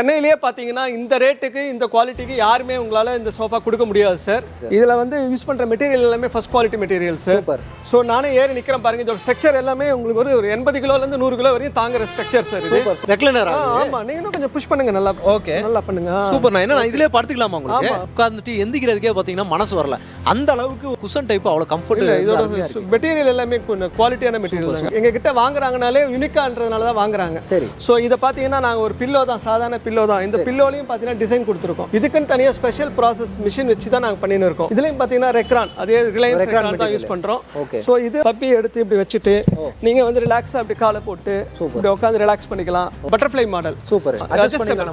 சென்னையிலேயே பார்த்தீங்கன்னா இந்த ரேட்டுக்கு இந்த குவாலிட்டிக்கு யாருமே உங்களால் இந்த சோஃபா கொடுக்க முடியாது சார். இதில் வந்து யூஸ் பண்ணுற மெட்டீரியல் எல்லாமே first quality material sir. So நானே ஏறி நிற்கிறேன் பாருங்க. இதோட ஸ்ட்ரக்சர் எல்லாமே உங்களுக்கு ஒரு 80 கிலோலேருந்து 100 கிலோ வரையும் தாங்குற ஸ்ட்ரக்சர் சார். இது ரெக்லைனர். ஆமாம், நீங்க இன்னும் கொஞ்சம் புஷ் பண்ணுங்க. நல்லா ஓகே, நல்லா பண்ணுங்க. சூப்பர். நான் என்ன இதுலேயே படுத்துக்கலாமா உங்களுக்கு? உட்காந்துட்டு எந்திக்கிறதுக்கே பார்த்தீங்கன்னா மனசு வரல. அந்த அளவுக்கு குஷன் டைப் அவ்வளோ கம்ஃபர்ட். இதோட மெட்டீரியல் எல்லாமே குவாலிட்டியான மெட்டீரியல் எங்க கிட்ட வாங்குறாங்கனாலே யூனிக்கான்றதுனால தான் வாங்குறாங்க. சரி. ஸோ இதை பார்த்தீங்கன்னா நாங்கள் ஒரு பில்லோ தான், சாதாரண பில்லோ தான். இந்த பில்லோலையும் பார்த்தீங்கன்னா டிசைன் கொடுத்துருக்கோம். இதுக்குன்னு தனியாக ஸ்பெஷல் ப்ராசஸ் மிஷின் வச்சு தான் நாங்கள் பண்ணின்னு இருக்கோம். இதுலையும் பார்த்தீங்கன்னா ரெக்ரான், அதே ரிலையன்ஸ் ரெக்ரான் தான் யூஸ் பண்ணுறோம். ஸோ இது பப்பி எடுத்து இப்படி வச்சுட்டு நீங்கள் வந்து ரிலாக்ஸாக அப்படி காலை போட்டு இப்படி உட்காந்து ரிலாக்ஸ் பண்ணிக்கலாம். Butterfly model. சூப்பர்.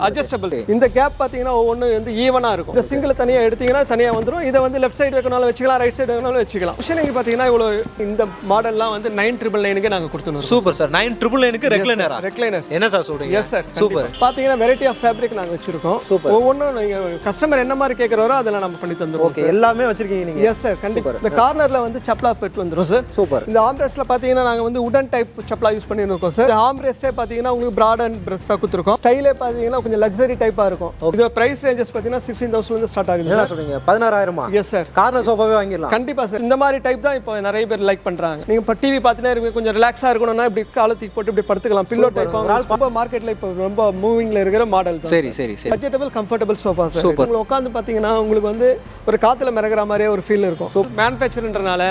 அட்ஜஸ்டபிள். இந்த கேப் பார்த்தீங்கன்னா ஒவ்வொன்றும் வந்து ஈவனாக இருக்கும். இந்த சிங்கிள் தனியாக எடுத்தீங்கன்னா தனியாக வந்துடும். இதை வந்து லெஃப்ட் சைடு வைக்கனாலும் வச்சுக்கலாம், ரைட் சைடு வைக்கனாலும் வச்சுக்கலாம். மிஷினிங் பார்த்தீங்கன்னா இவ்வளோ இந்த மாடல்லாம் வந்து 999 நாங்கள் கொடுத்துருவோம். Super sir. 999 ரெக்லைனரா? ரெக்லைனர்ஸ். என்ன சார் சொல்றீங்க? Yes sir. சூப்பர். பார்த்தீங்கன்னா வெரைட்டி ஆஃப் ஃபேப்ரிக் நாங்கள் வச்சிருக்கோம். ஒவ்வொன்றும் நீங்கள் கஸ்டமர் என்ன மாதிரி கேட்குறாரோ அதெல்லாம் நம்ம பண்ணி தந்துருவோம். ஓகே, எல்லாமே வச்சிருக்கீங்க நீங்க? எஸ் சார், கண்டிப்பா. இந்த கார்னர்ல வந்து சப்ளா பெட் வந்துரும் சார். சூப்பர். இந்த ஆம்ரெஸ்ட்ல பாத்தீங்கன்னா நாங்க வந்து உடன் டைப் சப்ளா யூஸ் பண்ணிருக்கோம் சார். ஆம்ரெஸ்டே பாத்தீங்கன்னா உங்களுக்கு பிராட் அண்ட் பிரஸ்டா கொடுத்துருக்கோம். ஸ்டைலே பாத்தீங்கன்னா கொஞ்சம் லக்ஸரி டைப்பா இருக்கும். இது பிரைஸ் ரேஞ்சஸ் பாத்தீங்கன்னா 16,000 ல இருந்து ஸ்டார்ட் ஆகுது. என்ன சொல்றீங்க? 16,000? S sir. கார்னர் சோஃபாவே வாங்கிடலாம். கண்டிப்பா சார். இந்த மாதிரி டைப் தான் இப்போ நிறைய பேர் லைக் பண்றாங்க. நீங்க இப்போ டிவி பார்த்துட்டே இருக்க கொஞ்சம் ரிலாக்ஸா இருக்கணும்னா இப்படி காலத்துக்கு போட்டு இப்படி படுத்துக்கலாம். பில்லோ டைப் ரொம்ப மார்க்கெட்ல இப்போ ரொம்ப மூவிங்ல இருக்கிற மாடல் தான். சரி சரி சரி. Budgetable comfortable sofa sir. உங்களுக்கு உட்காந்து பாத்தீங்கன்னா உங்களுக்கு வந்து ஒரு காத்துல மிதக்கிற மாதிரியே ஒரு ஃபீல் இருக்கும். மேனுஃபேக்சர்ன்றனால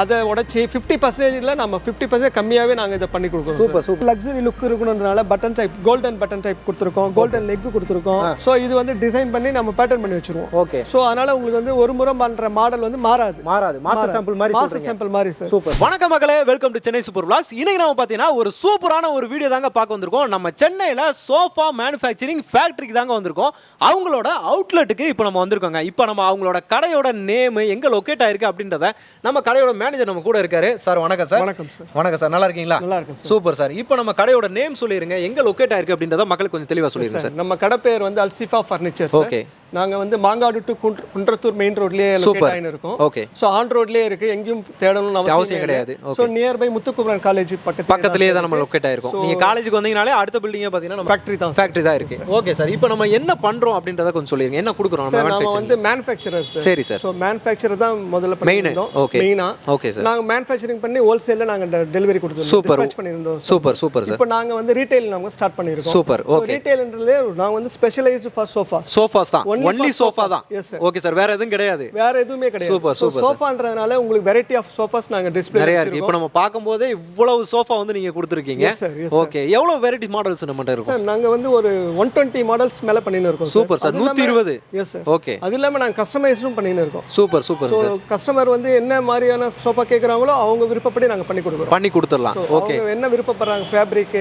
அதை உடைச்சி 50% நம்ம 50% கம்மியாவே நாங்க இதை பண்ணி கொடுக்குறோம். Super super. லக்ஸரி லுக் இருக்கணும்ன்றனால button type, golden button type கொடுத்துருக்கோம். கோல்டன் லெக் கொடுத்துருக்கோம். ஸோ இது வந்து டிசைன் பண்ணி நம்ம பேட்டர்ன் பண்ணி வச்சிருவோம். ஓகே. ஸோ அதனால உங்களுக்கு வந்து ஒரு முறை பண்ற மாடல் வந்து மாறாது. மாஸ்டர் சாம்பிள் மாதிரி சொல்றீங்க. மாஸ்டர் சாம்பிள் மாதிரி சார். சூப்பர். வணக்கம் மக்களே, welcome to Chennai super vlogs. இன்னைக்கு நாம பாத்தீங்கன்னா ஒரு சூப்பரான ஒரு வீடியோ தாங்க பார்க்க வந்திருக்கோம். நம்ம சென்னையில சோஃபா மேனுஃபேக்சரிங் ஃபேக்டரிக்கு தாங்க வந்திருக்கோம். அவங்களோட அவுட்லெட்டுக்கு இப்போ நம்ம வந்திருக்கோங்க. இப்போ நம்ம அவங்களோட கடையோட நேம் எங்க லொகேட் ஆயிருக்கு அப்படின்றத நம்ம கடையோட மேனேஜர் நம்ம கூட இருக்காரு. சார் வணக்கம் சார். வணக்கம் சார். வணக்கம் சார், நல்லா இருக்கீங்களா? நல்லா இருக்கேன் சார். Super sir. இப்போ நம்ம கடையோட நேம் சொல்லிருங்க, எங்க லொகேட் ஆயிருக்கு அப்படின்றத மக்களுக்கு கொஞ்சம் தெளிவா சொல்லிருங்க சார். நம்ம கடை பேர் வந்து அல்சிஃபா ஃபர்னிச்சர். ஓகே. நாங்க வந்து மாங்காடு டு குன்றத்தூர் மெயின் ரோட்லயே லொகேட் ஆயின்னு இருக்கோம். ஓகே. சோ ஆன் ரோட்லயே இருக்கு, எங்கேயும் தேடணும்னு அவசியம் கிடையாது. So near by Muthukumaran college பக்கத்துலயே தான் நம்ம லொகேட் ஆயிருக்கோம். நீங்க காலேஜுக்கு வந்தீங்கனாலே அடுத்த பில்டிங்கே பாத்தீங்கன்னா நம்ம ஃபேக்டரி தான் இருக்கு. Okay sir. இப்போ நம்ம என்ன பண்றோம் அப்படின்றத கொஞ்சம் சொல்லிருங்க. என்ன கொடுக்குறோம் நம்ம? நாம வந்து மேனுஃபேக்சரர்ஸ். சரி சார். சோ மேனுஃபேக்சரர் தான் முதல்ல பண்ணிருந்தோம். ஓகே. மெயினா ஓகே சார். நாங்க மேனுஃபேக்சரிங் பண்ணி ஹோல்சேல்ல நாங்க டெலிவரி கொடுத்துறோம். டிஸ்பேட்ச் பண்ணிருந்தோம். Super super sir. இப்போ நாங்க வந்து ரீட்டைல் நாம ஸ்டார்ட் பண்ணிருக்கோம். சூப்பர். ஓகே. ரீட்டைல்ன்றதுல நாங்க வந்து ஸ்பெஷலைஸ்ட் ஃபார் சோஃபாஸ் தான். ஒன்லி சோஃபா தான். Okay sir. வேற எதுவும் கிடையாது? வேற எதுவுமே கிடையாது. Super super. சோஃபான்றதுனால உங்களுக்கு வெரைட்டி ஆஃப் சோஃபாஸ் நாங்க டிஸ்ப்ளே நிறைய இருக்கு. இப்போ நம்ம பாக்கும்போது இவ்வளவு சோஃபா வந்து நீங்க கொடுத்திருக்கீங்க. ஓகே. எவ்வளவு வெரைட்டி மாடல்ஸ் நம்மட்ட இருக்கு? சார் நாங்க வந்து ஒரு 120 மாடல்ஸ் மேல பண்ணின்னு இருக்கோம். Super sir. 120? Yes sir. Okay. அது இல்லாம நாங்க கஸ்டமைஸும் பண்ணின்னு இருக்கோம். Super super sir. கஸ்டமர் வந்து என்ன மாதிரியான சோஃபா கேக்குறாங்களோ அவங்க விருப்பப்படி நாங்க பண்ணி கொடுக்குறோம். பண்ணி கொடுத்துறலாம். ஓகே. அவங்க என்ன விருப்பப்படுறாங்க, ஃபேப்ரிக்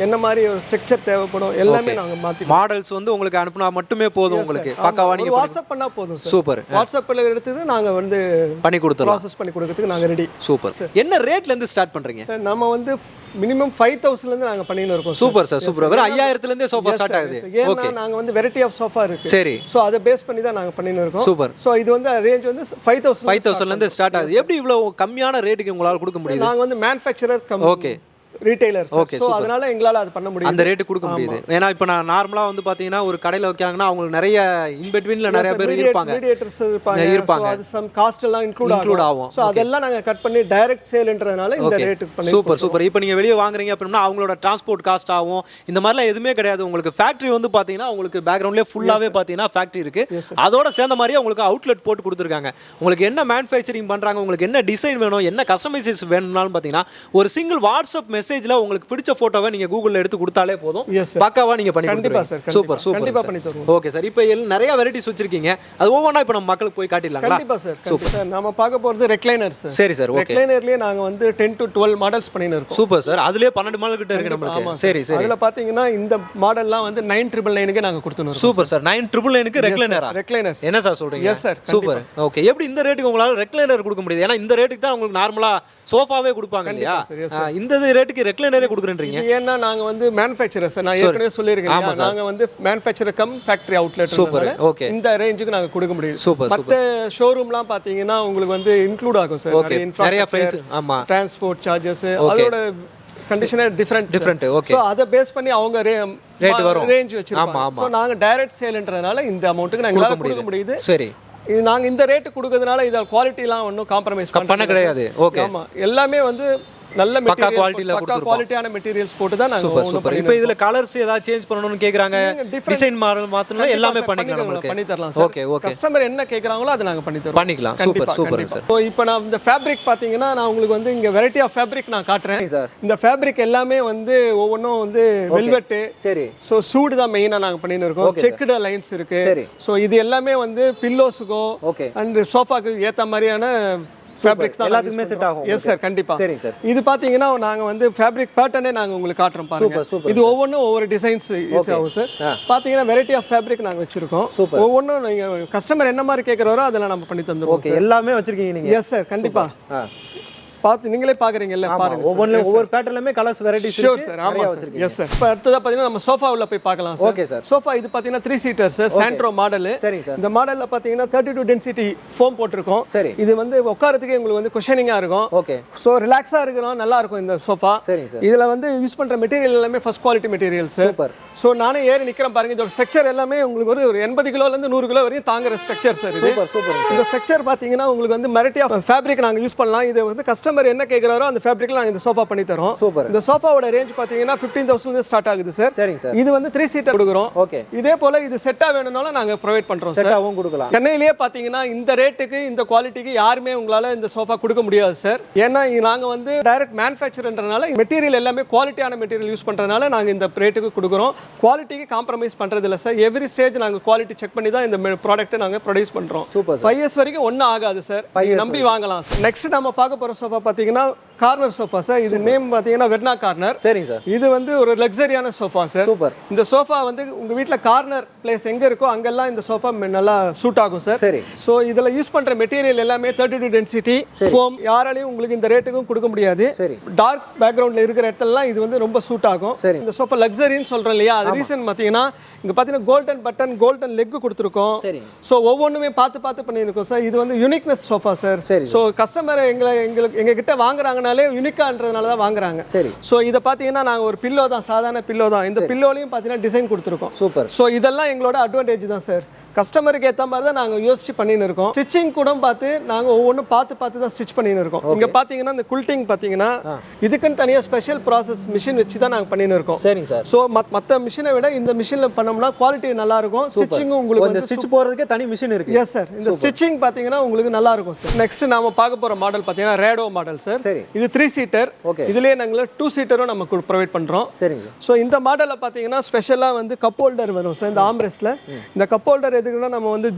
என்ன மாதிரி ஸ்ட்ரக்சர் தேவைப்படும் எல்லாமே நாங்க மாத்தி மாடல்ஸ் வந்து உங்களுக்கு அனுப்புனா மட்டுமே போதும். உங்களுக்கு பக்காவா நீங்க வாட்ஸ்அப் பண்ணா போதும் சார். சூப்பர். வாட்ஸ்அப்ல எடுத்து நாங்க வந்து பண்ணி கொடுத்துறலாம். ப்ராசஸ் பண்ணி கொடுக்கிறதுக்கு நாங்க ரெடி. சூப்பர். என்ன ரேட்ல இருந்து ஸ்டார்ட் பண்றீங்க சார்? நம்ம வந்து மினிமம் 5,000 ல இருந்து நாங்க பண்ணின்னு இருக்கோம். Super sir. சூப்பர். வேற 5000 ல இருந்தே சோஃபா ஸ்டார்ட் ஆகுது. ஓகே. நாங்க வந்து வெரைட்டி ஆஃப் சோஃபா இருக்கு. சரி. சோ அத பேஸ் பண்ணி தான் நாங்க பண்ணின்னு இருக்கோம். சூப்பர். சோ இது வந்து ரேஞ்ச் வந்து 5,000 ல இருந்து ஸ்டார்ட் ஆகுது. எப்படி இவ்வளவு கம்மியான ரேட்டுக்கு உங்களால கொடுக்க முடியுது? நாங்க வந்து மேனுஃபேக்சரர் ஓகே. ரீட்டைலர்ஸ். சோ அதனால எங்களால அது பண்ண முடியும். அந்த ரேட் கொடுக்க முடியுது. ஏனா இப்போ நான் நார்மலா வந்து பாத்தீங்கன்னா ஒரு கடையில வைக்கறாங்கன்னா அவங்களுக்கு நிறைய இன் பிட்வீன்ல நிறைய பேர் இருப்பாங்க. மீடியேட்டர்ஸ் இருப்பாங்க. அது சம் காஸ்ட் எல்லாம் இன்க்ளூட் ஆகும். சோ அதெல்லாம் நாங்க கட் பண்ணி டைரக்ட் சேல்ன்றதனால இந்த ரேட்டுக்கு பண்ணி. Super super. இப்போ நீங்க வெளிய வாங்குறீங்க அப்படினா அவங்களோட டிரான்ஸ்போர்ட் காஸ்ட் ஆகும். இந்த மாதிரிலாம் எதுவுமே கிடையாது. உங்களுக்கு ஃபேக்டரி வந்து பாத்தீங்கன்னா உங்களுக்கு பேக்ரவுண்ட்லயே ஃபுல்லாவே பாத்தீங்கன்னா ஃபேக்டரி இருக்கு. அதோட சேர்ந்த மாதிரி உங்களுக்கு அவுட்லெட் போட்டு கொடுத்திருக்காங்க. உங்களுக்கு என்ன மேனுஃபேக்சரிங் பண்றாங்க, உங்களுக்கு என்ன டிசைன் வேணும், என்ன கஸ்டமைசேஷன் வேணும்னாலும் பாத்தீங்கன்னா ஒரு சிங்கிள் வாட்ஸ்அப் மெசேஜ்ல உங்களுக்கு பிடிச்ச போட்டோவை நீங்க கூகுள்ல எடுத்து கொடுத்தாலே போதும். பக்காவா நீங்க பண்ணி கொடுத்துருவீங்க. Super super. கண்டிப்பா பண்ணி தருவோம். Okay sir. இப்போ நிறைய வெரைட்டிஸ் வச்சிருக்கீங்க. அது ஒவ்வொண்ணா இப்போ நம்ம மக்களுக்கு போய் காட்டிடலாங்களா? கண்டிப்பா சார். சூப்பர். நாம பார்க்க போறது ரெக்லைனர்ஸ். சரி சார். ஓகே. ரெக்லைனர்லயே நாங்க வந்து 10 to 12 மாடல்ஸ் பண்ணின்னு இருக்கோம். Super sir. அதுலயே 12 மாடல் கிட்ட இருக்கு நமக்கு. சரி சரி. அதுல பாத்தீங்கன்னா இந்த மாடல்லாம் வந்து 999 க்கு நாங்க கொடுத்துறோம். Super sir. 999 க்கு ரெக்லைனரா? ரெக்லைனர்ஸ். என்ன சார் சொல்றீங்க? Yes sir. சூப்பர். ஓகே. எப்படி இந்த ரேட்டுக்கு உங்களால ரெக்லைனர் கொடுக்க முடியுது? ஏனா இந்த ரேட்டுக்கு தான் உங்களுக்கு நார்மலா சோஃபாவே கொடுப்பாங்க இல்லையா? இந்த ரேட்டுக்கு ரெக்லைனரே கொடுக்குறீங்க. ஏன்னா நாங்க வந்து மேனுஃபேக்சரர்ஸ். நான் ஏற்கனவே சொல்லிருக்கேன். நாங்க வந்து manufacturer come factory outlet. Super. Okay. இந்த ரேஞ்சுக்கு நாங்க கொடுக்க முடியும். சூப்பர். மத்த ஷோரூம்லாம் பாத்தீங்கன்னா உங்களுக்கு வந்து இன்க்ளூட் ஆகும் சார். நிறைய பிரைஸ். ஆமா. டிரான்ஸ்போர்ட் சார்ஜஸ் அதோட கண்டிஷனே டிஃபரெண்ட் ஓகே ஸோ அதை பேஸ் பண்ணி அவங்க ரேட் வரும் ரேஞ்ச் வச்சிருப்பாங்க ஸோ நாங்கள் டைரக்ட் சேல்ன்றதுனால இந்த அமௌண்ட்டுக்கு நாங்கள் கொடுக்க முடியுது சரி இது நாங்கள் இந்த ரேட்டு கொடுக்கறதுனால இதில் குவாலிட்டிலாம் ஒன்றும் காம்ப்ரமைஸ் பண்ண கிடையாது ஓகே ஆமாம் எல்லாமே வந்து நல்ல பக்கா குவாலிட்டில குவாலிட்டியான மெட்டீரியல்ஸ் போட்டு தான் நாங்க சூப்பர் இப்போ இதுல கலர்ஸ் ஏதாவது சேஞ்ச் பண்ணனும்னு கேக்குறாங்க டிசைன் மாடல் மாத்தணும் எல்லாமே பண்ணிக்கலாம் நமக்கு பண்ணி தரலாம் சார் ஓகே ஓகே கஸ்டமர் என்ன கேக்குறாங்களோ அதை நாங்க பண்ணி தரோம் பண்ணிக்கலாம் சூப்பர் சார் சோ இப்போ நான் இந்த ஃபேப்ரிக் பாத்தீங்கன்னா நான் உங்களுக்கு வந்து இங்க வெரைட்டி ஆஃப் ஃபேப்ரிக் நான் காட்டுறேன் சார் இந்த ஃபேப்ரிக் எல்லாமே வந்து ஒவ்வொன்றும் வந்து வெல்வெட் சரி சோ சூட் தான் மெயினா நாங்க பண்ணிட்டு இருக்கோம் செக்குடு லைன்ஸ் இருக்கு சோ இது எல்லாமே வந்து பில்லோஸ்க்கோ ஓகே அண்ட் சோஃபாக்கு ஏத்த மாதிரியான ஃபேப்ரிக்ஸ் தான் எல்லாத்துக்குமே செட் ஆகும் எஸ் சார் கண்டிப்பா சரிங்க சார் இது பாத்தீங்கன்னா நாங்க வந்து ஃபேப்ரிக் பேட்டர்னே நாங்க உங்களுக்கு காட்டுறோம் பாருங்க இது ஒவ்வொன்றும் ஒவ்வொரு டிசைன்ஸ் யூஸ் ஆகும் சார் பாத்தீங்கன்னா வெரைட்டி ஆஃப் ஃபேப்ரிக் நாங்க வச்சிருக்கோம் ஒவ்வொன்றும் நீங்க கஸ்டமர் என்ன மாதிரி கேக்குறாரோ அதெல்லாம் நம்ம பண்ணி தந்துருவோம் ஓகே எல்லாமே வச்சிருக்கீங்க நீங்க எஸ் சார் கண்டிப்பா பார்த்து நீங்களே பாக்குறீங்கல்ல பாருங்க ஒவ்வொரு பேட்டர்ன்லமே கலர்ஸ் வெரைட்டிஸ் ஷூர் சார் ஆமா சார் எஸ் சார் இப்போ அடுத்ததா பாத்தீங்கன்னா நம்ம சோஃபா உள்ள போய் பார்க்கலாம் சார் ஓகே சார் சோஃபா இது பாத்தீங்கன்னா 3 சீட்டர்ஸ் சாண்ட்ரோ மாடல் சரிங்க சார் இந்த மாடல்ல பாத்தீங்கன்னா 32 டென்சிட்டி ஃபோம் போட்டிருக்கோம் சரி இது வந்து உட்காரத்துக்கு உங்களுக்கு வந்து குஷனிங்கா இருக்கும் ஓகே சோ ரிலாக்ஸா இருக்கிறோம் நல்லா இருக்கும் இந்த சோஃபா சரிங்க சார் இதுல வந்து யூஸ் பண்ற மெட்டீரியல் எல்லாமே first quality materials super so நானே ஏறி நிக்கிறேன் பாருங்க இதோட ஸ்ட்ரக்சர் எல்லாமே உங்களுக்கு ஒரு 80 கிலோல இருந்து 100 கிலோ வரையும் தாங்குற ஸ்ட்ரக்சர் சார் இது சூப்பர் இந்த ஸ்ட்ரக்சர் பாத்தீங்கன்னா உங்களுக்கு வந்து வெரைட்டி ஆஃப் ஃபேப்ரிக் நாங்க யூஸ் பண்ணலாம் இது வந்து கஸ்டமர் என்ன கேக்குறாரோ அந்த ஃபேப்ரிக்ல நாங்க இந்த சோஃபா பண்ணி தரோம் சூப்பர் இந்த சோஃபாவோட ரேஞ்ச் பாத்தீங்கன்னா 15000 இருந்து ஸ்டார்ட் ஆகுது சார் சரிங்க சார் இது வந்து 3 சீட்டர் கொடுக்குறோம் ஓகே இதே போல இது செட்டா வேணும்னாலும் நாங்க ப்ரொவைட் பண்றோம் சார் செட்டாவும் கொடுக்கலாம் சென்னையிலேயே பாத்தீங்கன்னா இந்த ரேட்டுக்கு இந்த குவாலிட்டிக்கு யாருமே உங்களால இந்த சோஃபா கொடுக்க முடியாது சார் ஏன்னா நாங்க வந்து டைரக்ட் மேனுஃபேக்சர்ன்றனால மெட்டீரியல் எல்லாமே குவாலிட்டியான மெட்டீரியல் யூஸ் பண்றதுனால நாங்க இந்த ரேட்டுக்கு கொடுக்குறோம் குவாலிட்டிக்கு காம்ப்ரமைஸ் பண்றது இல்ல சார் எவ்ரி ஸ்டேஜ் நாங்க குவாலிட்டி செக் பண்ணி தான் இந்த ப்ராடக்ட்டை நாங்க ப்ரொடியூஸ் பண்றோம் சூப்பர் 5 இயர்ஸ் வரைக்கும் ஒன்றும் ஆகாது சார் நம்பி வாங்கலாம் நெக்ஸ்ட் நம்ம பார்க்க போற சோஃபா பாத்தீங்கன்னா கார்னர் சோஃபா சார் இது நேம் பாத்தீங்கன்னா வெர்னா கார்னர் சரிங்க சார் இது வந்து ஒரு லக்ஸரியான சோஃபா சார் சூப்பர் இந்த சோஃபா வந்து உங்க வீட்ல கார்னர் பிளேஸ் எங்க இருக்கோ அங்கெல்லாம் இந்த சோஃபா நல்லா சூட் ஆகும் சார் சரி சோ இதுல யூஸ் பண்ற மெட்டீரியல் எல்லாமே 32 டென்சிட்டி ஃபோம் யாராலையும் உங்களுக்கு இந்த ரேட்டுக்கும் கொடுக்க முடியாது சரி டார்க் பேக்ரவுண்ட்ல இருக்கிற இடத்துலலாம் இது வந்து ரொம்ப சூட் ஆகும் சரி இந்த சோஃபா லக்ஸரின்னு சொல்றோம் இல்லையா அது ரீசன் பாத்தீங்கன்னா இங்க பாத்தீங்கன்னா கோல்டன் பட்டன் கோல்டன் லெக் கொடுத்துருக்கோம் சரி சோ ஒவ்வொன்றுமே பார்த்து பண்ணியிருக்கோம் சார் இது வந்து யூனிக்னஸ் சோஃபா சார் சரி சோ கஸ்டமர் எங்க கிட்ட வாங்குறாங்கனாலே யூனிக்கான்றதுனால தான் வாங்குறாங்க சரி சோ இத பாத்தீங்கன்னா நாங்க ஒரு பில்லோ தான் சாதாரண பில்லோ தான் இந்த பில்லோலயும் பாத்தீங்கன்னா டிசைன் கொடுத்துருக்கோம் சூப்பர் சோ இதெல்லாம் எங்களோட அட்வான்டேஜ் தான் சார் கஸ்டமருக்கு ஏற்ற மாதிரி தான் நாங்கள் யோசிச்சு பண்ணின்னு இருக்கோம் ஸ்டிச்சிங் கூட பார்த்து நாங்கள் ஒவ்வொன்றும் பார்த்து தான் ஸ்டிச் பண்ணின்னு இருக்கோம் இங்கே பார்த்தீங்கன்னா இந்த குல்ட்டிங் பார்த்தீங்கன்னா இதுக்குன்னு தனியாக ஸ்பெஷல் ப்ராசஸ் மிஷின் வச்சு தான் நாங்கள் பண்ணின்னு இருக்கோம் சரிங்க சார் ஸோ மற்ற மிஷினை விட இந்த மிஷினில் பண்ணோம்னா குவாலிட்டி நல்லா இருக்கும் ஸ்டிச்சிங்கும் உங்களுக்கு இந்த ஸ்டிச் போகிறதுக்கே தனி மிஷின் இருக்கு எஸ் சார் இந்த ஸ்டிச்சிங் பார்த்தீங்கன்னா உங்களுக்கு நல்லா இருக்கும் சார் நெக்ஸ்ட் நாம பார்க்க போகிற மாடல் பார்த்தீங்கன்னா ரேடோ மாடல் சார் சரி இது 3 சீட்டர் ஓகே இதுலேயே நாங்கள் 2 சீட்டரும் நம்ம ப்ரொவைட் பண்ணுறோம் சரிங்க ஸோ இந்த மாடலில் பார்த்தீங்கன்னா ஸ்பெஷலாக வந்து கப் ஹோல்டர் வரும் சார் இந்த ஆம்ரெஸ்ட்ல இந்த கப் ஹோல்டர் எதுக்குன்னா நம்ம வந்து